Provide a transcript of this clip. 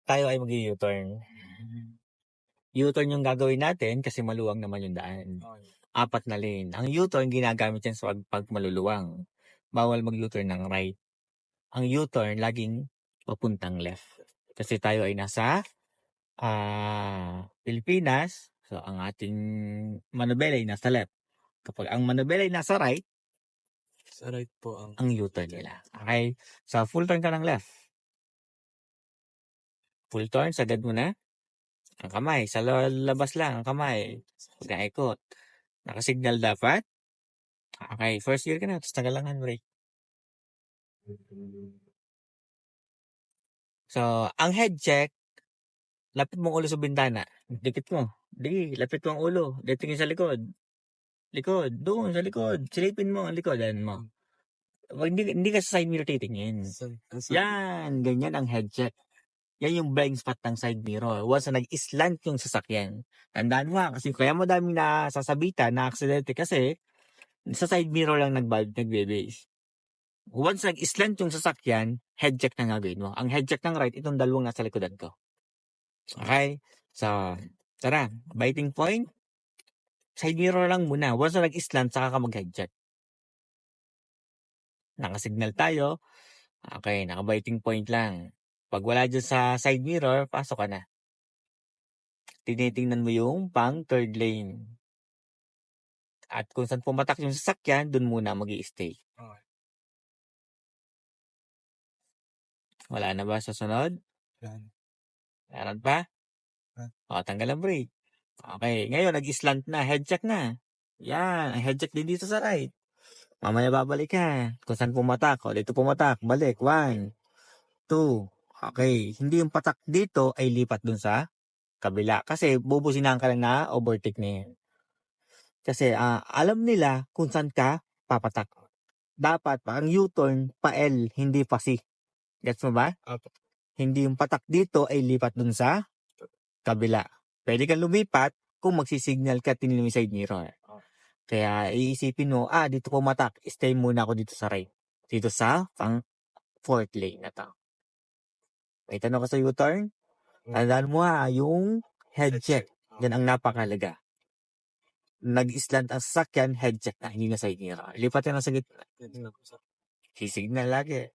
tayo ay mag-u-turn. U-turn yung gagawin natin kasi maluwang naman yung daan. 4 na lane. Ang U-turn ginagamit yan sa pag maluluwang. Bawal mag-U-turn ng right. Ang U-turn laging papuntang left. Kasi tayo ay nasa Pilipinas. So ang ating manubela ay nasa left. Kapag ang manubela ay nasa right, Sa right po ang U-turn nila. Okay? So full turn ka ng left. Full turn, sagad mo na. Ang kamay, sa labas lang, ang kamay. Huwag na ikot. Nakasignal dapat. Okay, first gear ka na, tapos tagal lang handbrake. So, ang head check, lapit mong ulo sa bintana. Dikit mo. Di, lapit mo ang ulo. Di, tingin sa likod. Likod, doon sa likod. Silipin mo ang likod. Mo. Hindi ka sa side mirror titingin. Yan, ganyan ang head check. Yan yung blind spot ng side mirror. Once na nag-islant yung sasakyan. Tandaan mo kasi kaya mo daming nasasabitan na aksidente kasi sa side mirror lang nagbe-base. Once nag-islant yung sasakyan, head check na gagawin mo. Ang head check ng right, itong dalawang nasa likodan ko. Okay? So, tara, biting point. Side mirror lang muna. Once na nag-islant, saka ka mag-head check. Nakasignal tayo. Okay, naka-biting point lang. Pag wala dyan sa side mirror, pasok ka na. Tinitingnan mo yung pang third lane. At kung saan pumatak yung sasakyan, dun muna mag-i-stay. Okay. Wala na ba sa sunod? Meron pa? O, tanggal ang brake. Okay, ngayon nag-slant na, head check na. Yan, head check din dito sa right. Mamaya babalik ka. Kung saan pumatak, o dito pumatak, balik. 1, 2. Okay, hindi yung patak dito ay lipat dun sa kabila. Kasi bubusinahan ka lang na overtake na yan. Kasi alam nila kung saan ka papatak. Dapat ang U-turn pa L, hindi pa C. Gets mo ba? Apo. Hindi yung patak dito ay lipat dun sa kabila. Pwede kang lumipat kung magsisignal ka tinil mo side mirror. Kaya iisipin mo, dito pumatak, stay muna ako dito sa right. Dito sa pang fourth lane na to. May tanong ka sa U-turn? Tandaan mo yung head check. Yan ang napakalaga. Nag-islant ang sasakyan, head check na, hindi na side mirror. Lipat yan sa gitna. Sisignal lagi.